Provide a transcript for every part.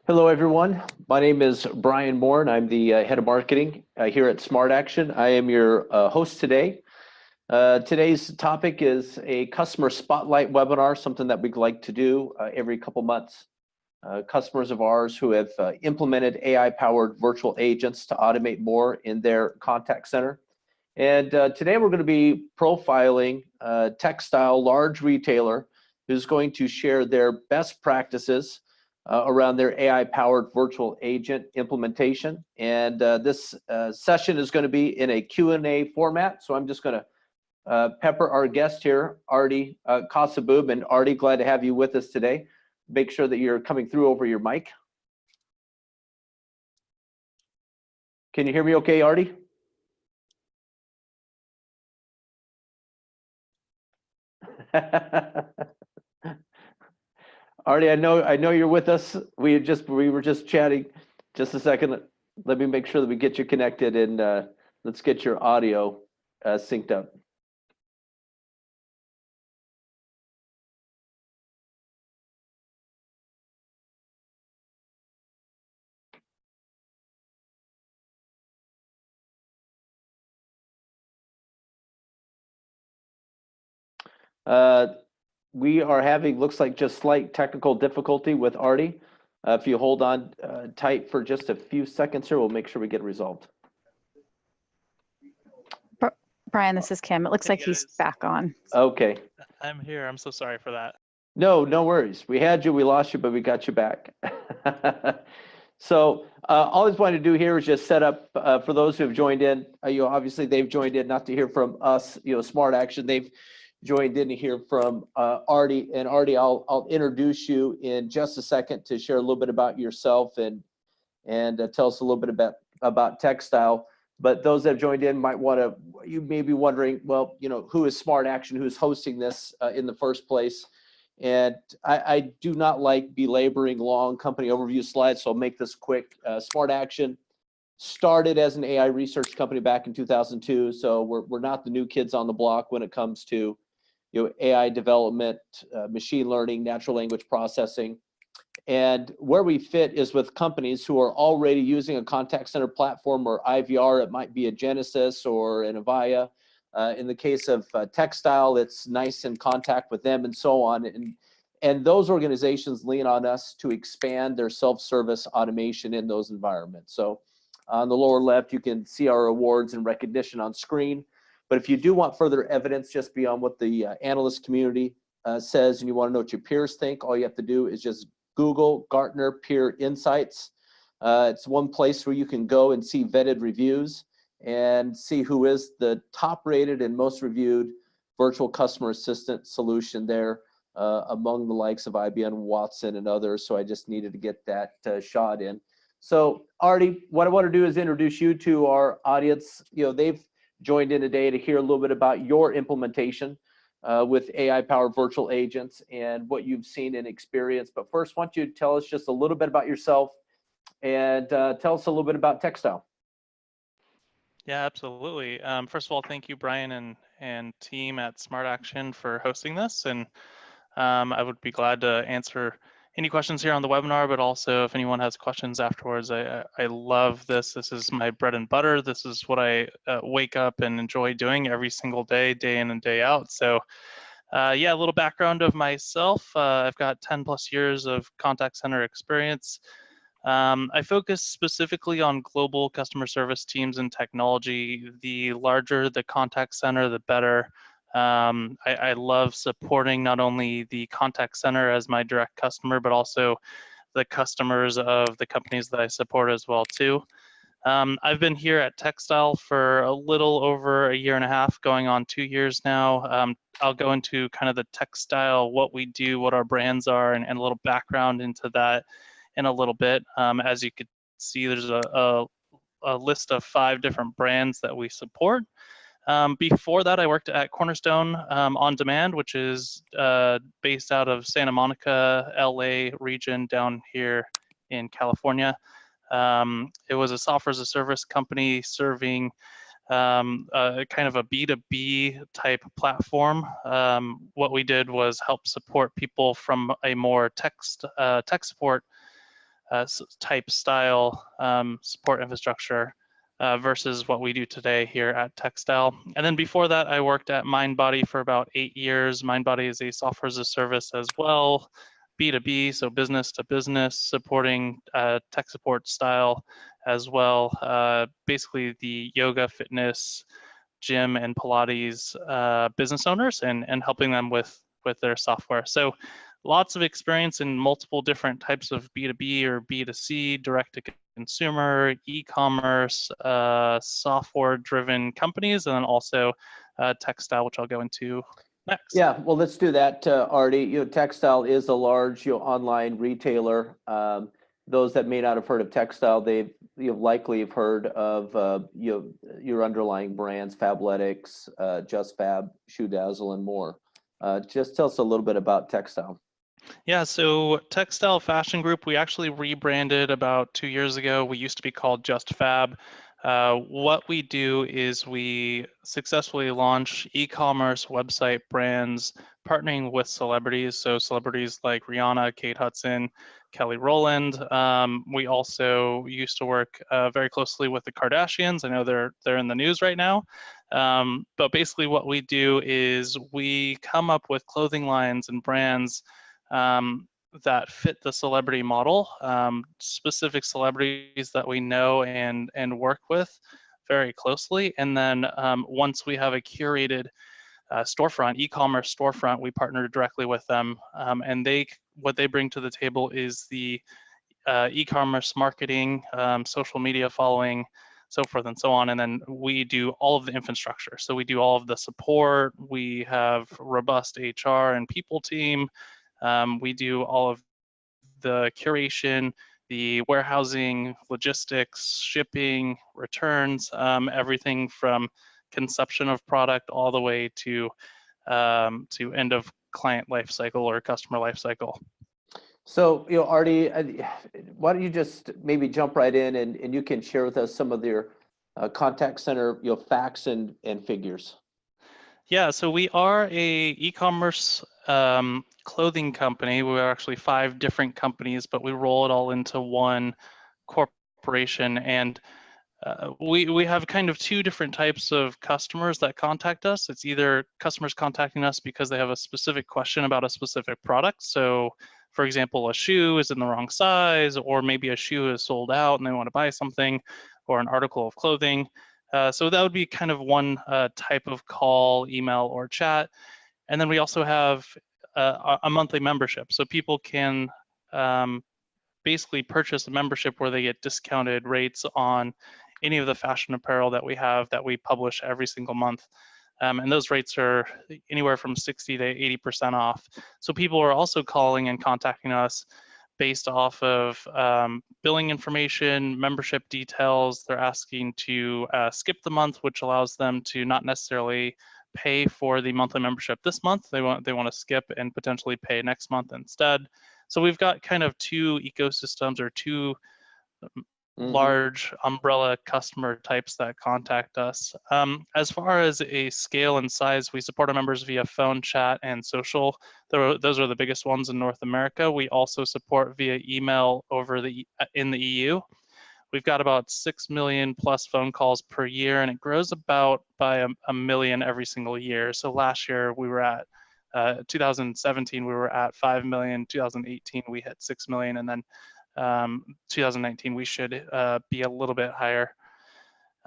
Hello, everyone. My name is Brian Moore, and I'm the head of marketing here at Smart Action. I am your host today. Today's topic is a customer spotlight webinar, something that we'd like to do every couple months. Customers of ours who have implemented AI-powered virtual agents to automate more in their contact center. And today we're going to be profiling TechStyle, large retailer, who's going to share their best practices around their AI-powered virtual agent implementation. And this session is going to be in a Q&A format. So I'm just going to pepper our guest here, Artie Kasaboob. And Artie, glad to have you with us today. Make sure that you're coming through over your mic. Can you hear me okay, Artie? Artie, I know you're with us. We were just chatting. Just a second. Let me make sure that we get you connected, and let's get your audio synced up. We are having, looks like, just slight technical difficulty with Artie. If you hold on tight for just a few seconds here, we'll make sure we get it resolved. Brian, this is Kim. It looks like he's back on. Okay. I'm here. I'm so sorry for that. No worries. We had you, we lost you, but we got you back. So all I just wanted to do here is just set up for those who have joined in. Obviously they've joined in not to hear from us, Smart Action. They've joined in to hear from Artie. And Artie, I'll introduce you in just a second to share a little bit about yourself and tell us a little bit about TechStyle. But those that have joined in you may be wondering, well, who is Smart Action? Who's hosting this in the first place? And I do not like belaboring long company overview slides, so I'll make this quick. Smart Action started as an AI research company back in 2002, so we're not the new kids on the block when it comes to AI development, machine learning, natural language processing. And where we fit is with companies who are already using a contact center platform or IVR. It might be a Genesis or an Avaya. In the case of TechStyle, it's NICE in contact with them and so on. And those organizations lean on us to expand their self-service automation in those environments. So on the lower left, you can see our awards and recognition on screen. But if you do want further evidence just beyond what the analyst community says, and you want to know what your peers think, all you have to do is just Google Gartner Peer Insights. It's one place where you can go and see vetted reviews and see who is the top rated and most reviewed virtual customer assistant solution there among the likes of IBM, Watson, and others. So I just needed to get that shot in. So Artie, what I want to do is introduce you to our audience. They've joined in today to hear a little bit about your implementation with AI-powered virtual agents and what you've seen and experienced. But first, why don't you tell us just a little bit about yourself and tell us a little bit about TechStyle. Yeah, absolutely. First of all, thank you, Brian and team at Smart Action for hosting this. And I would be glad to answer any questions here on the webinar, but also if anyone has questions afterwards. I love this. This is my bread and butter. This is what I wake up and enjoy doing every single day, day in and day out. So yeah, a little background of myself. I've got 10 plus years of contact center experience. I focus specifically on global customer service teams and technology. The larger the contact center, the better. I love supporting not only the contact center as my direct customer, but also the customers of the companies that I support as well too. I've been here at TechStyle for a little over a year and a half, going on 2 years now. I'll go into kind of the TechStyle, what we do, what our brands are, and a little background into that in a little bit. As you could see, there's a list of 5 different brands that we support. Before that, I worked at Cornerstone On Demand, which is based out of Santa Monica, LA region down here in California. It was a software as a service company serving kind of a B2B type platform. What we did was help support people from a more tech support type style support infrastructure versus what we do today here at TechStyle. And then before that, I worked at MindBody for about 8 years. MindBody is a software as a service as well, B2B, so business to business, supporting tech support style as well. Basically the yoga, fitness, gym, and Pilates business owners and helping them with their software. So lots of experience in multiple different types of B2B or B2C, direct to consumer, e-commerce, software-driven companies, and then also TechStyle, which I'll go into next. Yeah, well, let's do that, Artie. TechStyle is a large, online retailer. Those that may not have heard of TechStyle, you've likely have heard of your underlying brands, Fabletics, JustFab, ShoeDazzle, and more. Just tell us a little bit about TechStyle. Yeah, so TechStyle Fashion Group, we actually rebranded about 2 years ago. We used to be called JustFab. What we do is we successfully launch e-commerce website brands partnering with celebrities. So celebrities like Rihanna, Kate Hudson, Kelly Rowland. We also used to work very closely with the Kardashians. I know they're in the news right now. But basically what we do is we come up with clothing lines and brands that fit the celebrity model, specific celebrities that we know and work with very closely. And then once we have a curated storefront, e-commerce storefront, we partner directly with them. And what they bring to the table is the e-commerce marketing, social media following, so forth and so on. And then we do all of the infrastructure. So we do all of the support. We have robust HR and people team. We do all of the curation, the warehousing, logistics, shipping, returns, everything from conception of product all the way to end of client life cycle or customer life cycle. So, Artie, why don't you just maybe jump right in and you can share with us some of your contact center, facts and figures. Yeah, so we are a e-commerce clothing company. We are actually 5 different companies, but we roll it all into one corporation. And we have kind of 2 different types of customers that contact us. It's either customers contacting us because they have a specific question about a specific product. So, for example, a shoe is in the wrong size, or maybe a shoe is sold out and they want to buy something, or an article of clothing. So that would be kind of one type of call, email, or chat. And then we also have a monthly membership. So people can basically purchase a membership where they get discounted rates on any of the fashion apparel that we have that we publish every single month. And those rates are anywhere from 60 to 80% off. So people are also calling and contacting us based off of billing information, membership details. They're asking to skip the month, which allows them to not necessarily pay for the monthly membership this month. They want to skip and potentially pay next month instead. So we've got kind of 2 ecosystems or 2 large umbrella customer types that contact us. As far as a scale and size, we support our members via phone, chat, and social. Those are the biggest ones in North America. We also support via email in the EU. We've got about 6 million plus phone calls per year, and it grows about by a million every single year. So last year we were at 2017 we were at 5 million. 2018 we hit 6 million, and then 2019 we should be a little bit higher.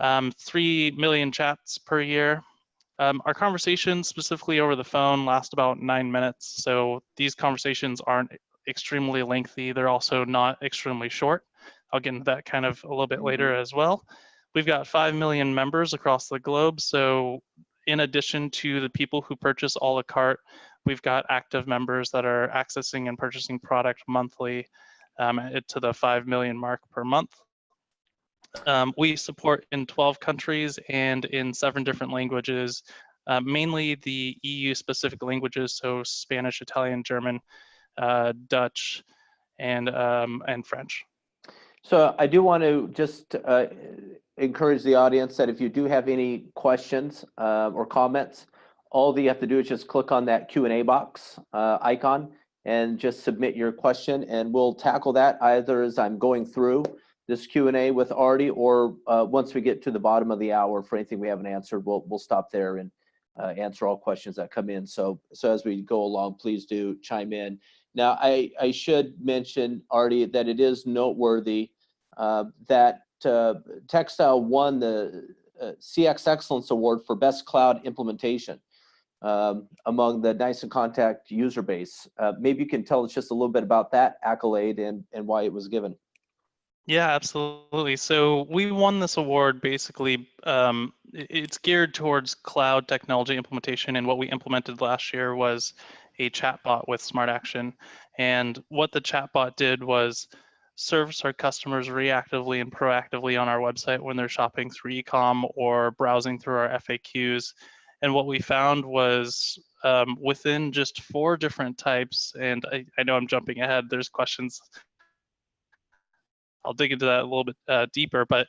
3 million chats per year. Our conversations specifically over the phone last about 9 minutes. So these conversations aren't extremely lengthy. They're also not extremely short. I'll get into that kind of a little bit later as well. We've got 5 million members across the globe. So in addition to the people who purchase a la carte, we've got active members that are accessing and purchasing product monthly to the 5 million mark per month. We support in 12 countries and in 7 different languages, mainly the EU specific languages, so Spanish, Italian, German, Dutch, and French. So I do want to just encourage the audience that if you do have any questions or comments, all that you have to do is just click on that Q&A box icon, and just submit your question, and we'll tackle that either as I'm going through this Q&A with Artie, or once we get to the bottom of the hour for anything we haven't answered, we'll stop there and answer all questions that come in. So as we go along, please do chime in. Now, I should mention, Artie, that it is noteworthy that TechStyle won the CX Excellence Award for Best Cloud Implementation among the NICE and Contact user base. Maybe you can tell us just a little bit about that accolade and why it was given. Yeah, absolutely. So we won this award basically, it's geared towards cloud technology implementation, and what we implemented last year was a chatbot with Smart Action. And what the chatbot did was service our customers reactively and proactively on our website when they're shopping through e-com or browsing through our FAQs. And what we found was within just 4 different types, and I know I'm jumping ahead, there's questions, I'll dig into that a little bit deeper, but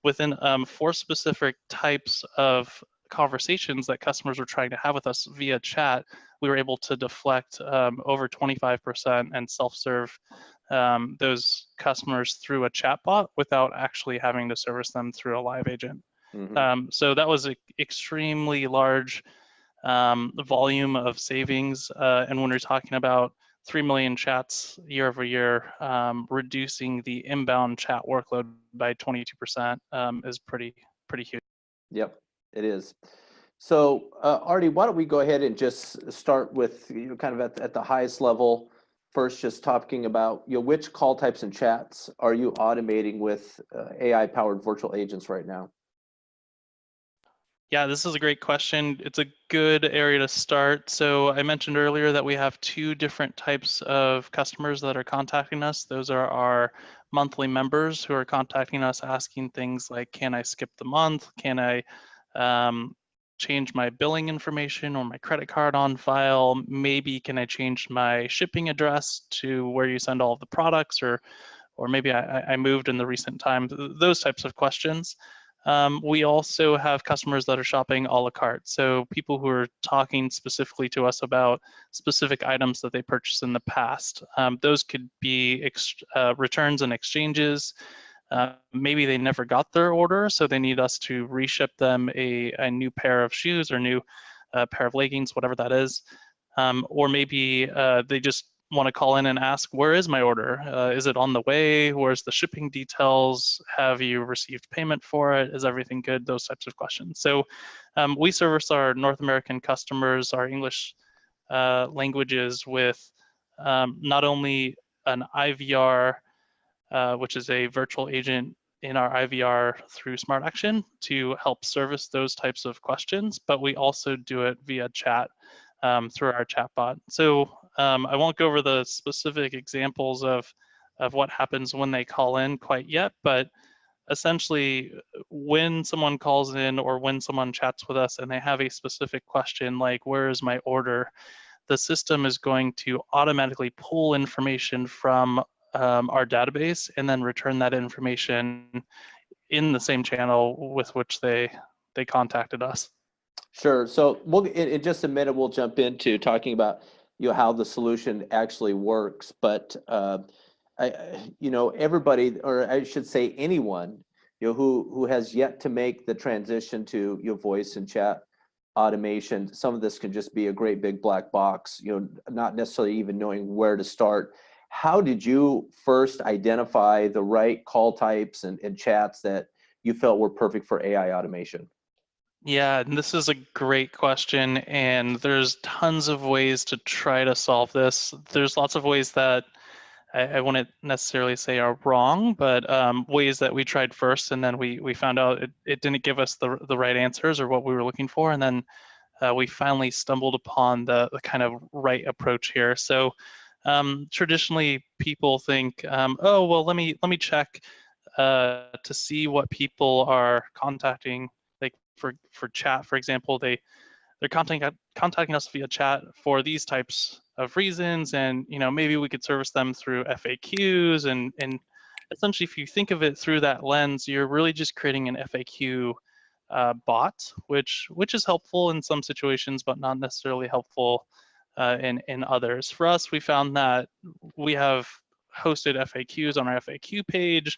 within 4 specific types of conversations that customers were trying to have with us via chat, we were able to deflect over 25% and self-serve those customers through a chatbot without actually having to service them through a live agent. So that was an extremely large volume of savings. And when we're talking about 3 million chats year over year, reducing the inbound chat workload by 22% is pretty huge. Yep, it is. So Artie, why don't we go ahead and just start with kind of at the highest level. First, just talking about which call types and chats are you automating with AI-powered virtual agents right now? Yeah, this is a great question. It's a good area to start. So I mentioned earlier that we have 2 different types of customers that are contacting us. Those are our monthly members who are contacting us asking things like, can I skip the month? Can I change my billing information or my credit card on file? Maybe can I change my shipping address to where you send all of the products, or maybe I moved in the recent time, those types of questions. We also have customers that are shopping a la carte. So people who are talking specifically to us about specific items that they purchased in the past. Those could be returns and exchanges. Maybe they never got their order, so they need us to reship them a new pair of shoes or new pair of leggings, whatever that is. Or maybe they just want to call in and ask, where is my order? Is it on the way? Where's the shipping details? Have you received payment for it? Is everything good? Those types of questions. So we service our North American customers, our English languages, with not only an IVR, which is a virtual agent in our IVR through Smart Action to help service those types of questions, but we also do it via chat through our chatbot. So I won't go over the specific examples of what happens when they call in quite yet, but essentially when someone calls in or when someone chats with us and they have a specific question like, where is my order? The system is going to automatically pull information from our database and then return that information in the same channel with which they contacted us. Sure. So we'll in just a minute we'll jump into talking about how the solution actually works. But everybody, or I should say anyone, who has yet to make the transition to voice and chat automation, some of this can just be a great big black box. Not necessarily even knowing where to start. How did you first identify the right call types and chats that you felt were perfect for AI automation? Yeah, and this is a great question, and there's tons of ways to try to solve this. There's lots of ways that I wouldn't necessarily say are wrong, but ways that we tried first, and then we found out it didn't give us the right answers or what we were looking for, and then we finally stumbled upon the kind of right approach here. So traditionally, people think, oh well, let me check to see what people are contacting. Like for chat, for example, they're contacting us via chat for these types of reasons, and maybe we could service them through FAQs, and essentially, if you think of it through that lens, you're really just creating an FAQ bot, which is helpful in some situations, but not necessarily helpful and others. For us, we found that we have hosted FAQs on our FAQ page.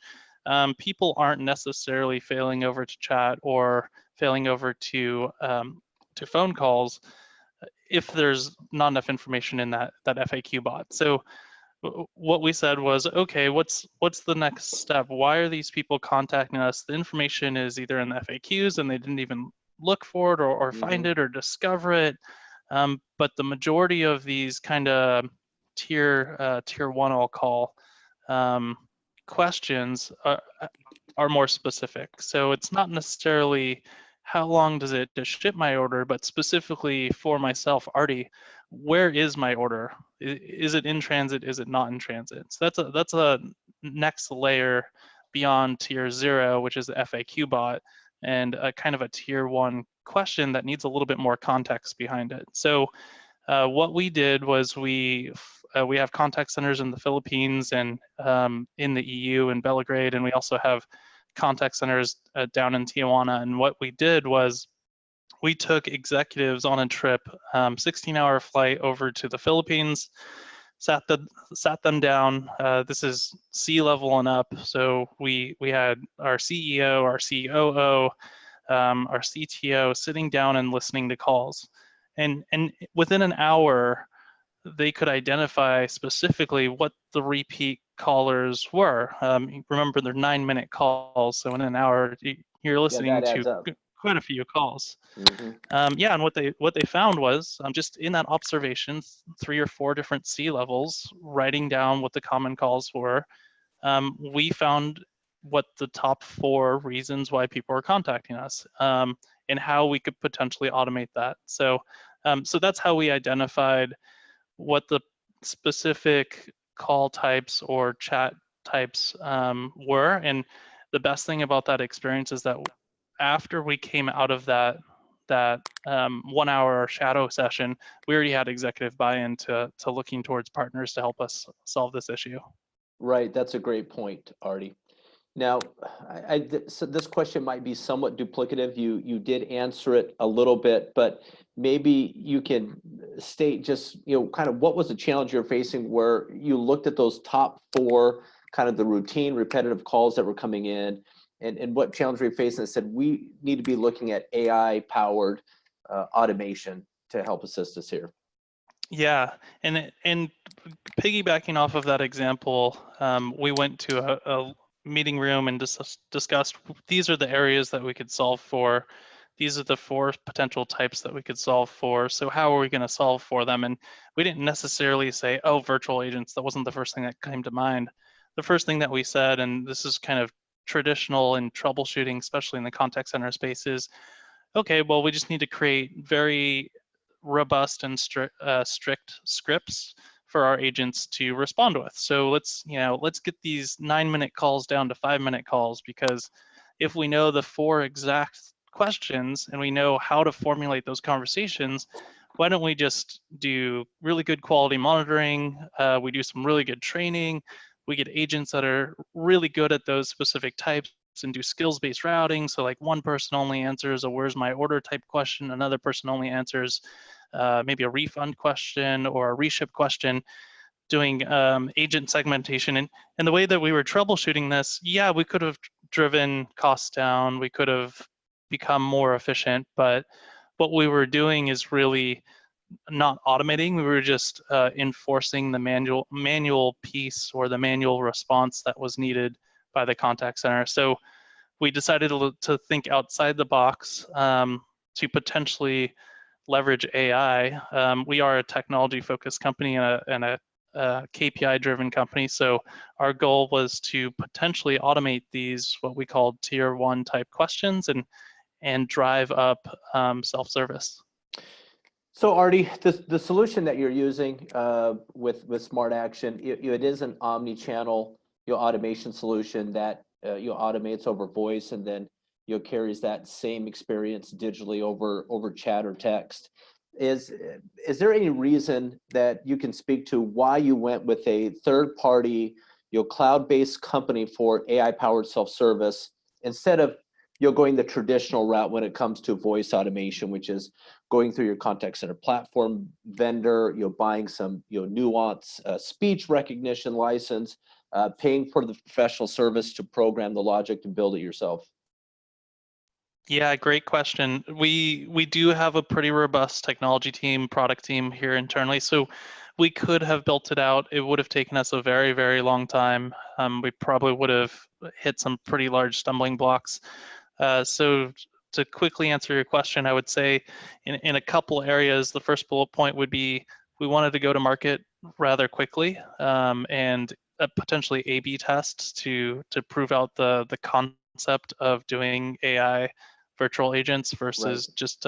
People aren't necessarily failing over to chat or failing over to phone calls if there's not enough information in that FAQ bot. So what we said was, okay, what's the next step? Why are these people contacting us? The information is either in the FAQs and they didn't even look for it or find it or discover it. But the majority of these kind of tier one, I'll call, questions are more specific. So it's not necessarily how long does it to ship my order, but specifically for myself, Artie, where is my order? Is it in transit? Is it not in transit? So that's a next layer beyond tier 0, which is the FAQ bot, and a kind of a tier 1 question that needs a little bit more context behind it. So what we did was we have contact centers in the Philippines and in the EU in Belgrade, and we also have contact centers down in Tijuana. And what we did was we took executives on a trip, 16-hour flight over to the Philippines, sat them down. This is C-level and up. So we had our CEO, our COO, our CTO sitting down and listening to calls. And within an hour, they could identify specifically what the repeat callers were. Remember, they're 9-minute calls, so in an hour, you're listening to quite a few calls. Yeah, and what they found was just in that observation, 3 or 4 different C-levels, writing down what the common calls were. We found what the top 4 reasons why people are contacting us, and how we could potentially automate that. So that's how we identified what the specific call types or chat types were. And the best thing about that experience is that after we came out of that 1-hour shadow session, we already had executive buy-in to looking towards partners to help us solve this issue. Right, that's a great point, Artie. Now, so this question might be somewhat duplicative. You did answer it a little bit, but maybe you can state just, kind of what was the challenge you're facing where you looked at those top 4, kind of the routine, repetitive calls that were coming in, and what challenge were you facing and said, we need to be looking at AI-powered automation to help assist us here. Yeah, and piggybacking off of that example, we went to a meeting room and discussed these are the areas that we could solve for. These are the 4 potential types that we could solve for. So how are we going to solve for them? And we didn't necessarily say, oh, virtual agents. That wasn't the first thing that came to mind. The first thing that we said, and this is kind of traditional in troubleshooting, especially in the contact center space, is, okay, well, we just need to create very robust and strict scripts for our agents to respond with. So let's get these 9-minute calls down to 5-minute calls, because if we know the 4 exact questions and we know how to formulate those conversations, why don't we just do really good quality monitoring? We do some really good training. We get agents that are really good at those specific types and do skills-based routing. So like one person only answers a where's my order type question, another person only answers maybe a refund question or a reship question, doing agent segmentation. And the way that we were troubleshooting this, yeah, we could have driven costs down, we could have become more efficient, but what we were doing is really not automating. We were just enforcing the manual piece or the manual response that was needed by the contact center. So we decided to think outside the box to potentially leverage AI. We are a technology-focused company and a KPI-driven company. So our goal was to potentially automate these, what we called tier 1 type questions, and drive up self-service. So Artie, the solution that you're using with Smart Action, it is an omni-channel automation solution that automates over voice and then carries that same experience digitally over chat or text. Is there any reason that you can speak to why you went with a third-party cloud-based company for AI-powered self-service instead of going the traditional route when it comes to voice automation, which is going through your contact center platform vendor, buying some, nuance, speech recognition license, paying for the professional service to program the logic and build it yourself? Yeah, great question. We do have a pretty robust technology team, product team here internally. So we could have built it out. It would have taken us a very, very long time. We probably would have hit some pretty large stumbling blocks. So to quickly answer your question, I would say in a couple areas, the first bullet point would be we wanted to go to market rather quickly and potentially A/B tests to prove out the concept of doing AI virtual agents versus just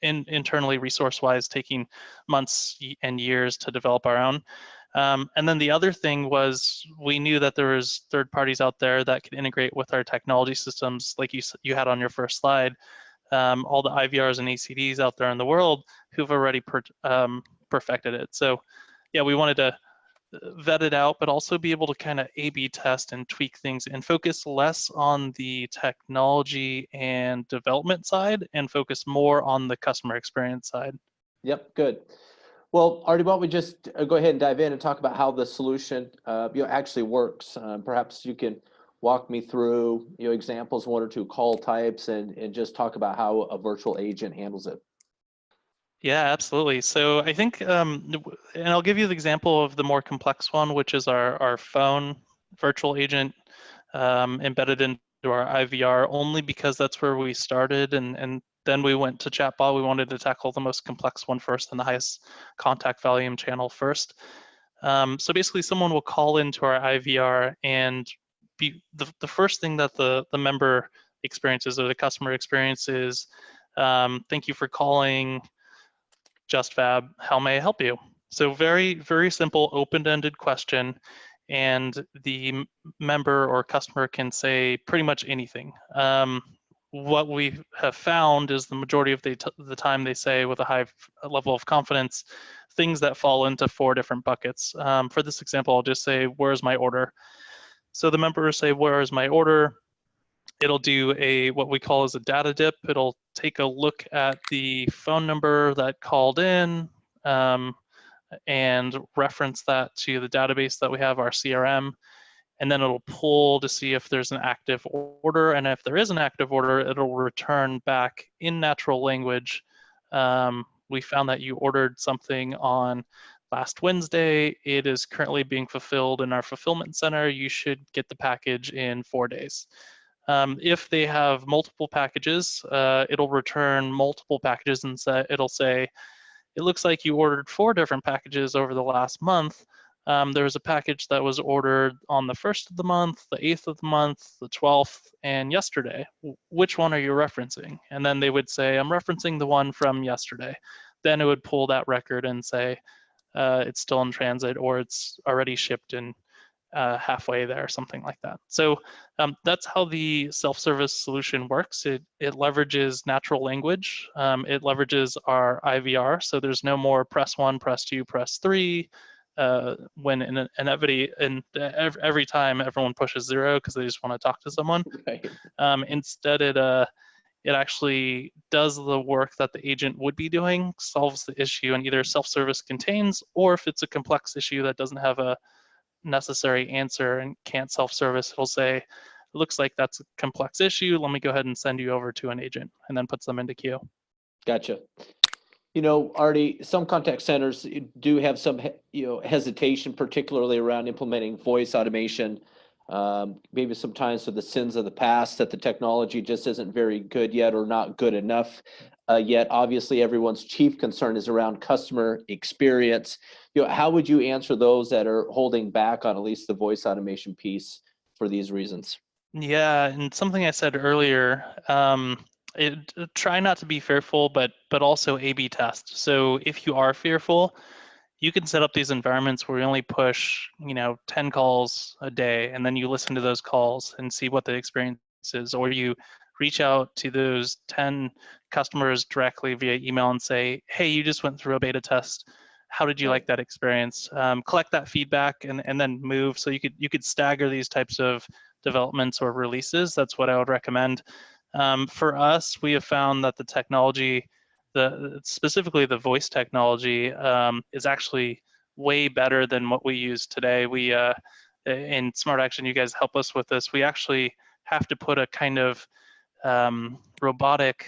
internally resource-wise taking months and years to develop our own. And then the other thing was we knew that there was third parties out there that could integrate with our technology systems, like you had on your first slide, all the IVRs and ACDs out there in the world who've already perfected it. So yeah, we wanted to vet it out, but also be able to kind of A/B test and tweak things and focus less on the technology and development side and focus more on the customer experience side. Yep, good. Well, Artie, why don't we just go ahead and dive in and talk about how the solution actually works. Perhaps you can walk me through examples, one or two call types, and just talk about how a virtual agent handles it. Yeah, absolutely. So I think, and I'll give you the example of the more complex one, which is our phone virtual agent embedded into our IVR, only because that's where we started, and then we went to chatbot. We wanted to tackle the most complex one first and the highest contact volume channel first. So basically, someone will call into our IVR, and the first thing that the member experiences or the customer experiences, thank you for calling JustFab, how may I help you? So very, very simple open-ended question, and the member or customer can say pretty much anything. What we have found is the majority of the time they say with a high level of confidence things that fall into 4 different buckets. For this example, I'll just say, where's my order? So the member will say, where is my order? It'll do what we call as a data dip. It'll take a look at the phone number that called in and reference that to the database that we have, our CRM. And then it'll pull to see if there's an active order. And if there is an active order, it'll return back in natural language. We found that you ordered something on last Wednesday. It is currently being fulfilled in our fulfillment center. You should get the package in 4 days. If they have multiple packages, it'll return multiple packages and it'll say, it looks like you ordered 4 different packages over the last month. There was a package that was ordered on the 1st of the month, the 8th of the month, the 12th, and yesterday. Which one are you referencing? And then they would say, I'm referencing the one from yesterday. Then it would pull that record and say, it's still in transit or it's already shipped in halfway there, something like that. So that's how the self-service solution works. It leverages natural language. It leverages our IVR. So there's no more press 1, press 2, press 3. When every time everyone pushes 0 because they just want to talk to someone. Right. Instead, it actually does the work that the agent would be doing, solves the issue, and either self-service contains, or if it's a complex issue that doesn't have a necessary answer and can't self-service, it'll say, it looks like that's a complex issue. Let me go ahead and send you over to an agent, and then puts them into queue. Gotcha. Artie, some contact centers do have some, hesitation, particularly around implementing voice automation. Maybe sometimes for the sins of the past that the technology just isn't very good yet or not good enough yet. Obviously, everyone's chief concern is around customer experience. How would you answer those that are holding back on at least the voice automation piece for these reasons? Yeah, and something I said earlier, try not to be fearful, but also A/B test. So if you are fearful, you can set up these environments where you only push, 10 calls a day, and then you listen to those calls and see what the experience is, or you reach out to those 10 customers directly via email and say, hey, you just went through a beta test. How did you like that experience? Collect that feedback and then move. So you could stagger these types of developments or releases. That's what I would recommend. For us, we have found that the technology specifically the voice technology is actually way better than what we use today. We in Smart Action, you guys help us with this. We actually have to put a kind of robotic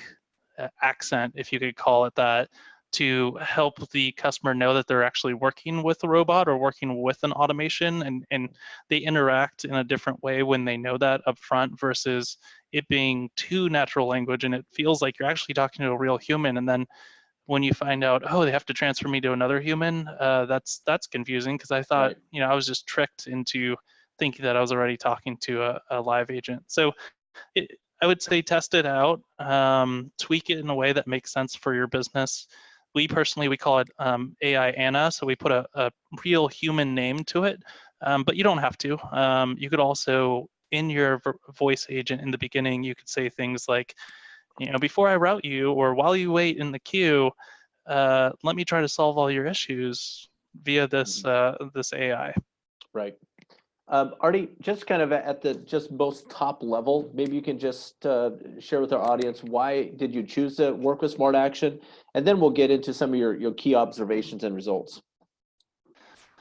accent, if you could call it that, to help the customer know that they're actually working with a robot or working with an automation, and they interact in a different way when they know that up front versus it being too natural language and it feels like you're actually talking to a real human. And then when you find out, oh, they have to transfer me to another human, that's confusing, because I thought, Right. you know, I was just tricked into thinking that I was already talking to a live agent. So I would say test it out, tweak it in a way that makes sense for your business. We personally, we call it AI Anna, so we put a real human name to it, but you don't have to. You could also, in your voice agent in the beginning, you could say things like, you know, before I route you or while you wait in the queue, let me try to solve all your issues via this this AI. Right. Artie, just kind of at the just most top level, maybe you can just share with our audience, why did you choose to work with Smart Action? And then we'll get into some of your key observations and results.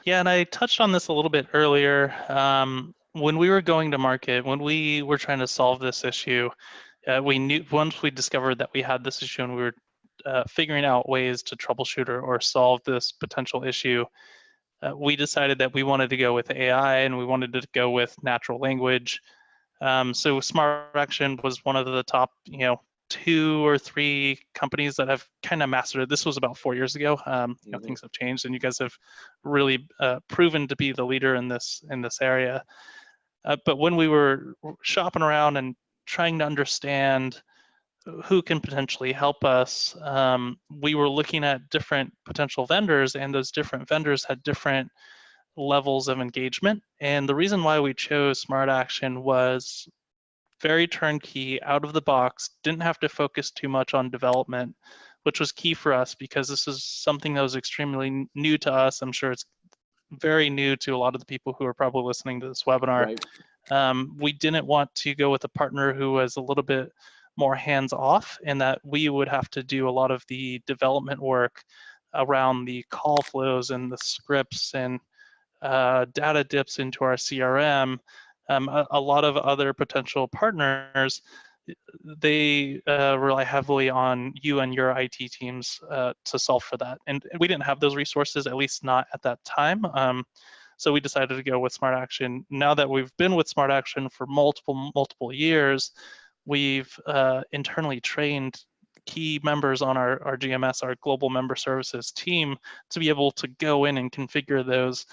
Yeah, and I touched on this a little bit earlier. When we were going to market, when we were trying to solve this issue, we knew once we discovered that we had this issue and we were figuring out ways to troubleshoot or solve this potential issue, we decided that we wanted to go with AI and we wanted to go with natural language. So Smart Action was one of the top, you know, 2 or 3 companies that have kind of mastered it. This was about 4 years ago. You know, things have changed, and you guys have really proven to be the leader in this area. But when we were shopping around and trying to understand who can potentially help us, we were looking at different potential vendors, and those different vendors had different levels of engagement. And the reason why we chose Smart Action was very turnkey, out of the box, didn't have to focus too much on development, which was key for us because this is something that was extremely new to us. I'm sure it's very new to a lot of the people who are probably listening to this webinar. Right. We didn't want to go with a partner who was a little bit more hands-off, and that we would have to do a lot of the development work around the call flows and the scripts and data dips into our CRM. A lot of other potential partners, they rely heavily on you and your IT teams to solve for that. And we didn't have those resources, at least not at that time. So we decided to go with Smart Action. Now that we've been with Smart Action for multiple years, we've internally trained key members on our GMS, our global member services team, to be able to go in and configure those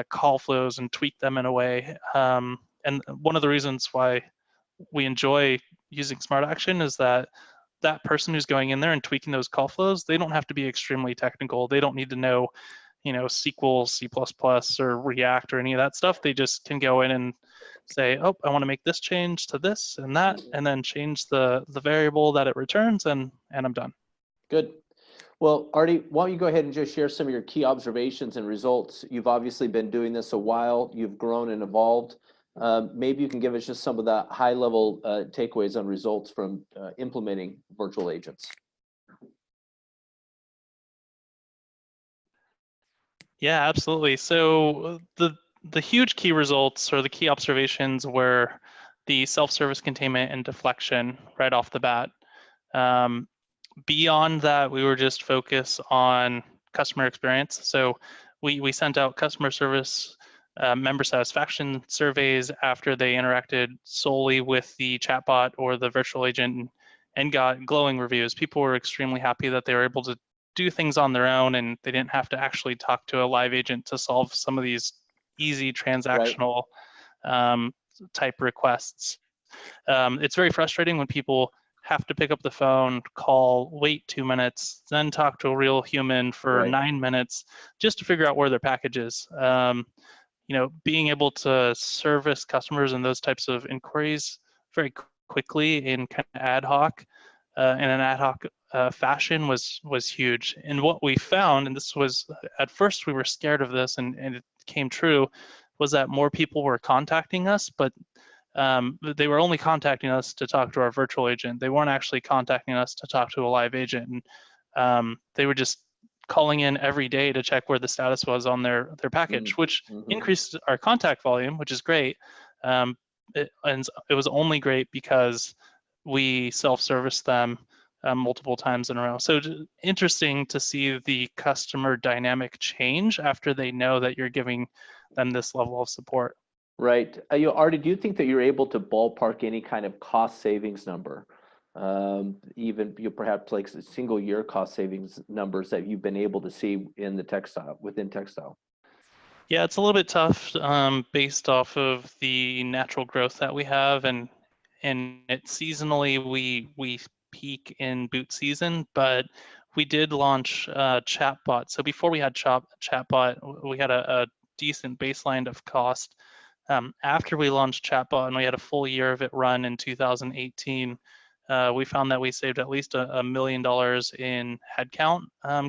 call flows and tweak them in a way. And one of the reasons why we enjoy using Smart Action is that that person who's going in there and tweaking those call flows, they don't have to be extremely technical. They don't need to know, you know, SQL, C++, or React or any of that stuff. They just can go in and say, oh, I want to make this change to this and that, and then change the variable that it returns, and I'm done. Good. Well, Artie, why don't you go ahead and just share some of your key observations and results? You've obviously been doing this a while. You've grown and evolved. Maybe you can give us just some of the high-level takeaways on results from implementing virtual agents. Yeah, absolutely. So the huge key results or the key observations were the self-service containment and deflection right off the bat. Beyond that, we were just focused on customer experience. So we sent out customer service member satisfaction surveys after they interacted solely with the chatbot or the virtual agent and got glowing reviews. People were extremely happy that they were able to do things on their own and they didn't have to actually talk to a live agent to solve some of these easy transactional type requests. It's very frustrating when people have to pick up the phone, call, wait 2 minutes, then talk to a real human for 9 minutes just to figure out where their package is. You know, being able to service customers and those types of inquiries very quickly in kind of ad hoc, in an ad hoc fashion was huge. And what we found, and this was, at first we were scared of this and it came true, was that more people were contacting us, but they were only contacting us to talk to our virtual agent. They weren't actually contacting us to talk to a live agent. they were just calling in every day to check where the status was on their package, which increased our contact volume, which is great. And it was only great because we self-serviced them multiple times in a row. So interesting to see the customer dynamic change after they know that you're giving them this level of support. Right. Artie, do you think that you're able to ballpark any kind of cost savings number? Even perhaps like single year cost savings numbers that you've been able to see in the within TechStyle? Yeah, it's a little bit tough based off of the natural growth that we have, and it seasonally we peak in boot season, but we did launch chatbot. So before we had chatbot, we had a decent baseline of cost. After we launched chatbot and we had a full year of it run in 2018, we found that we saved at least $1 million in headcount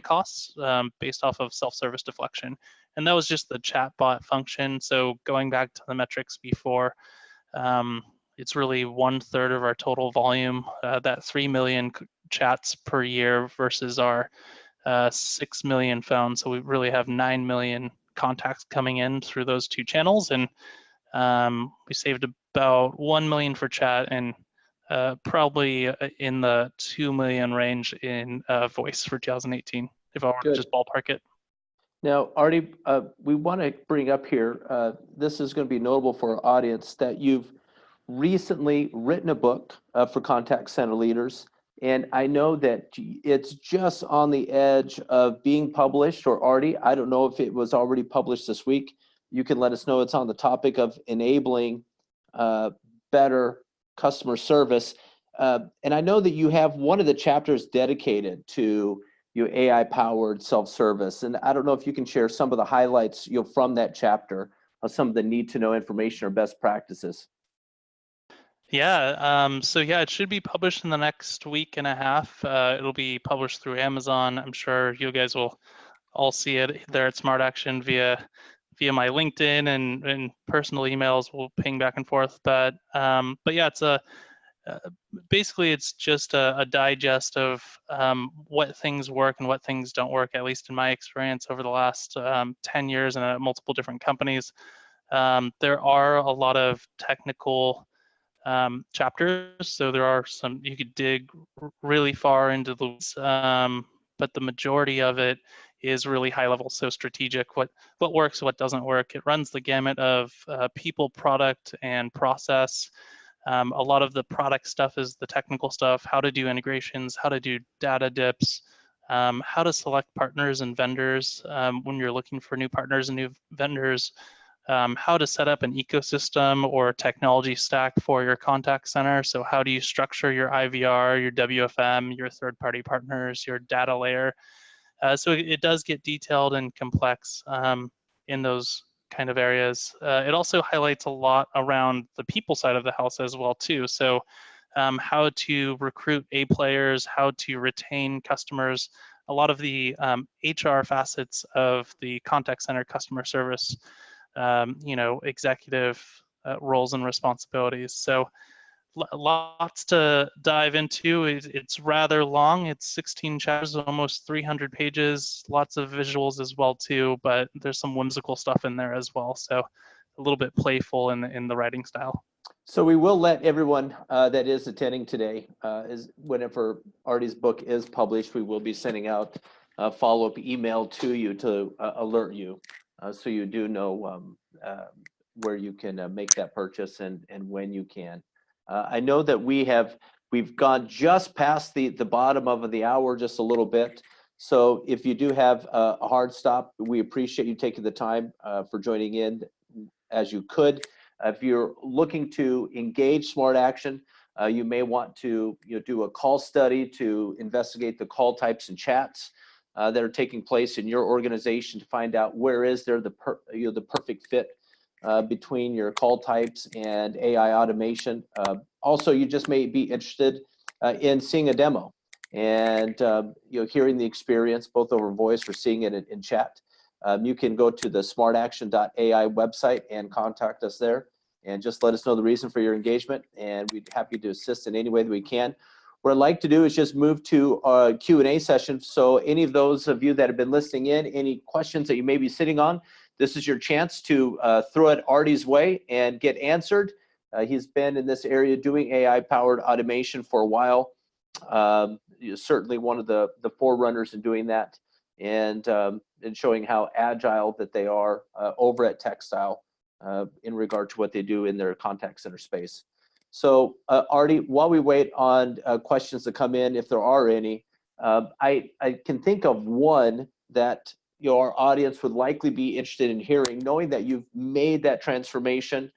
costs based off of self-service deflection. And that was just the chatbot function. So going back to the metrics before, it's really 1/3 of our total volume, that 3 million chats per year versus our 6 million phones. So we really have 9 million contacts coming in through those two channels. And we saved about 1 million for chat and probably in the 2 million range in voice for 2018, if I were to just ballpark it. Now, Artie, we want to bring up here, this is going to be notable for our audience, that you've recently written a book for contact center leaders. And I know that it's just on the edge of being published, or Artie, I don't know if it was already published this week. You can let us know. It's on the topic of enabling better customer service. And I know that you have one of the chapters dedicated to your AI-powered self-service. And I don't know if you can share some of the highlights from that chapter of some of the need-to-know information or best practices. Yeah, so yeah, it should be published in the next week and a half. It'll be published through Amazon. I'm sure you guys will all see it there at Smart Action via my LinkedIn and personal emails. We'll ping back and forth. But yeah, it's basically it's just a digest of what things work and what things don't work, at least in my experience over the last 10 years and at multiple different companies. There are a lot of technical chapters, so there are some you could dig really far into the weeds, but the majority of it is really high level, so strategic, what works, what doesn't work. It runs the gamut of people, product, and process. A lot of the product stuff is the technical stuff, how to do integrations, how to do data dips, how to select partners and vendors when you're looking for new partners and new vendors, how to set up an ecosystem or technology stack for your contact center. So how do you structure your IVR, your WFM, your third-party partners, your data layer? So it does get detailed and complex in those kind of areas. It also highlights a lot around the people side of the house as well too. So how to recruit A players, how to retain customers, a lot of the HR facets of the contact center customer service, executive roles and responsibilities. So lots to dive into. It's rather long. It's 16 chapters, almost 300 pages, lots of visuals as well too, but there's some whimsical stuff in there as well. So a little bit playful in the writing style. So we will let everyone that is attending today, whenever Artie's book is published, we will be sending out a follow-up email to you to alert you, so you do know where you can make that purchase and when you can. I know that we've gone just past the bottom of the hour, just a little bit. So if you do have a hard stop, we appreciate you taking the time for joining in as you could. If you're looking to engage Smart Action, you may want to do a call study to investigate the call types and chats that are taking place in your organization to find out where is there the perfect fit between your call types and AI automation. Also, you just may be interested in seeing a demo and hearing the experience both over voice or seeing it in chat. You can go to the smartaction.ai website and contact us there and just let us know the reason for your engagement, and we'd be happy to assist in any way that we can. what I'd like to do is just move to a Q&A session. So any of those of you that have been listening in, any questions that you may be sitting on, this is your chance to throw it Artie's way and get answered. He's been in this area doing AI-powered automation for a while. Certainly one of the forerunners in doing that, and showing how agile that they are over at TechStyle in regard to what they do in their contact center space. So Artie, while we wait on questions to come in, if there are any, I can think of one that our audience would likely be interested in hearing, knowing that you've made that transformation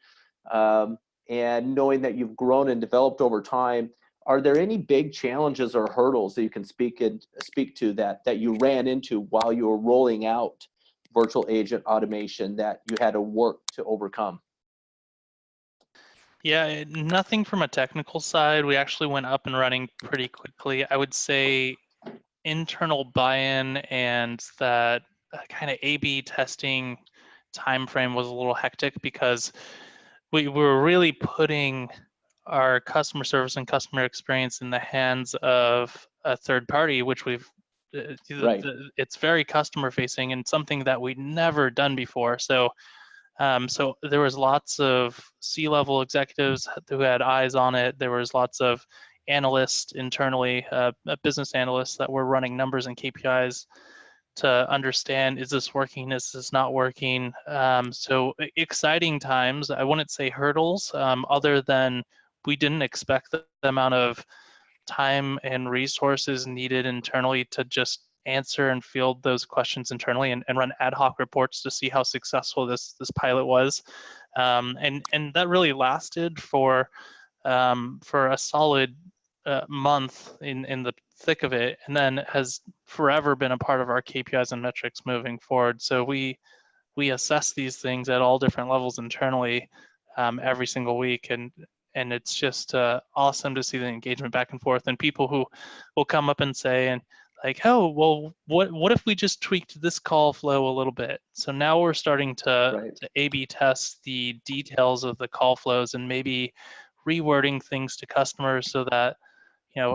and knowing that you've grown and developed over time. Are there any big challenges or hurdles that you can speak to that you ran into while you were rolling out virtual agent automation that you had to work to overcome? Yeah, nothing from a technical side. We actually went up and running pretty quickly. I would say internal buy-in and that kind of A/B testing timeframe was a little hectic because we were really putting our customer service and customer experience in the hands of a third party, which Right. it's very customer facing and something that we'd never done before. So there was lots of C-level executives who had eyes on it. There was lots of analysts internally, business analysts that were running numbers and KPIs to understand, is this working, is this not working? So exciting times. I wouldn't say hurdles, other than we didn't expect the amount of time and resources needed internally to just answer and field those questions internally and run ad hoc reports to see how successful this pilot was. And that really lasted for a solid month in the thick of it, and then has forever been a part of our KPIs and metrics moving forward. So we assess these things at all different levels internally every single week, and it's just awesome to see the engagement back and forth, and people who will come up and say, and like, oh, well, what if we just tweaked this call flow a little bit? So now we're starting to A/B test the details of the call flows and maybe rewording things to customers so that,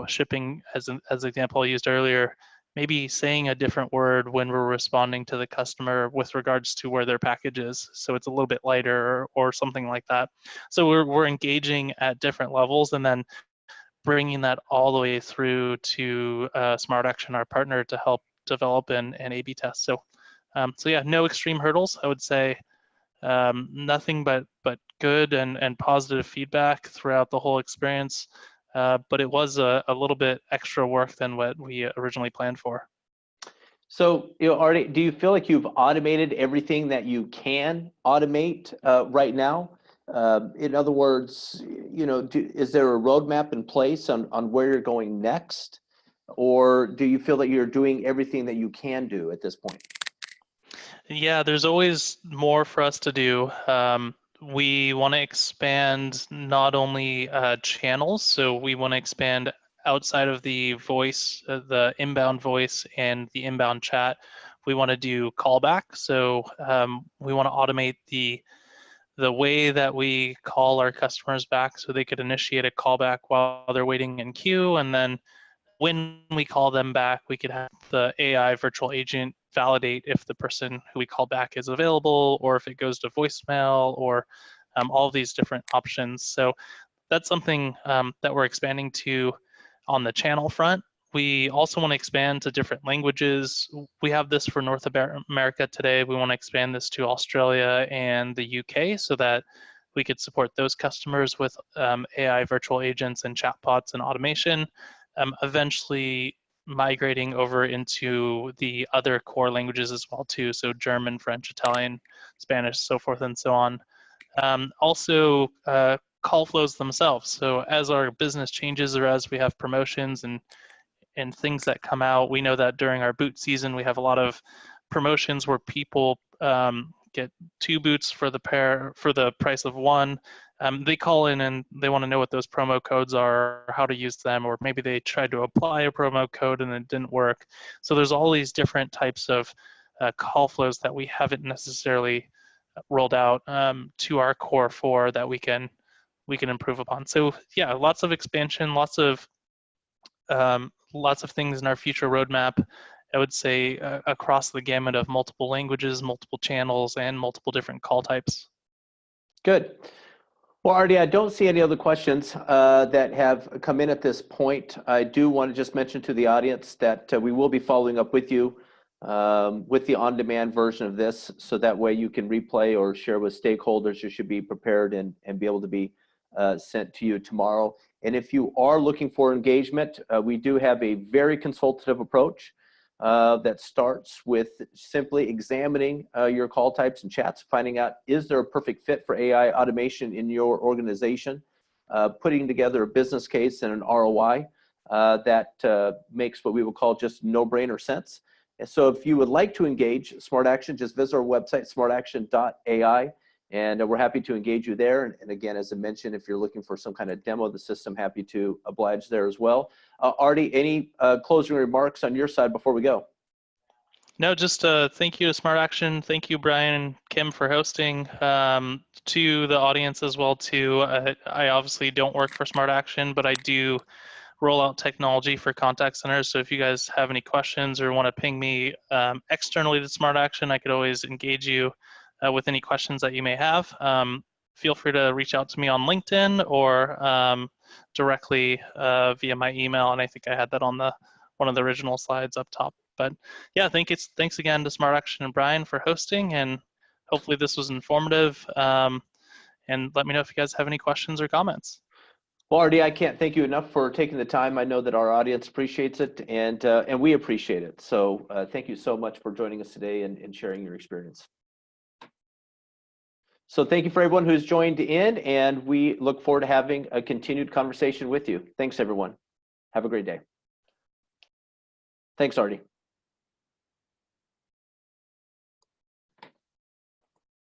shipping as an example I used earlier, maybe saying a different word when we're responding to the customer with regards to where their package is, so it's a little bit lighter or something like that. So we're engaging at different levels and then bringing that all the way through to Smart Action, our partner, to help develop and A/B test. So yeah, no extreme hurdles. I would say nothing but good and positive feedback throughout the whole experience. But it was a little bit extra work than what we originally planned for. So, Artie, do you feel like you've automated everything that you can automate right now? In other words, is there a roadmap in place on where you're going next? Or do you feel that you're doing everything that you can do at this point? Yeah, there's always more for us to do. We want to expand not only channels, so we want to expand outside of the voice, the inbound voice and the inbound chat. We want to do callback, so we want to automate the way that we call our customers back so they could initiate a callback while they're waiting in queue, and then when we call them back, we could have the AI virtual agent validate if the person who we call back is available or if it goes to voicemail, or all of these different options. So that's something that we're expanding to on the channel front. We also want to expand to different languages. We have this for North America today. We want to expand this to Australia and the UK so that we could support those customers with AI virtual agents and chatbots and automation. Eventually migrating over into the other core languages as well too, so German, French, Italian, Spanish, so forth and so on. Also call flows themselves. So as our business changes or as we have promotions and things that come out, we know that during our boot season we have a lot of promotions where people get 2 boots for the price of 1. They call in and they want to know what those promo codes are, how to use them, or maybe they tried to apply a promo code and it didn't work. So there's all these different types of call flows that we haven't necessarily rolled out to our core 4 that we can improve upon. So yeah, lots of expansion, lots of lots of things in our future roadmap. I would say across the gamut of multiple languages, multiple channels, and multiple different call types. Good. Well, Artie, I don't see any other questions that have come in at this point. I do want to just mention to the audience that we will be following up with you with the on-demand version of this, so that way you can replay or share with stakeholders. You should be prepared and be able to be sent to you tomorrow. And if you are looking for engagement, we do have a very consultative approach that starts with simply examining your call types and chats, finding out, is there a perfect fit for AI automation in your organization, putting together a business case and an ROI that makes what we would call just no-brainer sense. And so if you would like to engage Smart Action, just visit our website, smartaction.ai, and we're happy to engage you there. And again, as I mentioned, if you're looking for some kind of demo of the system, happy to oblige there as well. Artie, any closing remarks on your side before we go? No, just thank you to Smart Action. Thank you, Brian and Kim, for hosting. To the audience as well, too. I obviously don't work for Smart Action, but I do roll out technology for contact centers. So if you guys have any questions or want to ping me externally to Smart Action, I could always engage you with any questions that you may have. Feel free to reach out to me on LinkedIn or directly via my email. And I think I had that on one of the original slides up top. But yeah, thanks again to Smart Action and Brian for hosting, and hopefully this was informative. And let me know if you guys have any questions or comments. Well, Artie, I can't thank you enough for taking the time. I know that our audience appreciates it, and we appreciate it. So thank you so much for joining us today and sharing your experience. So thank you for everyone who's joined in, and we look forward to having a continued conversation with you. Thanks, everyone. Have a great day. Thanks, Artie.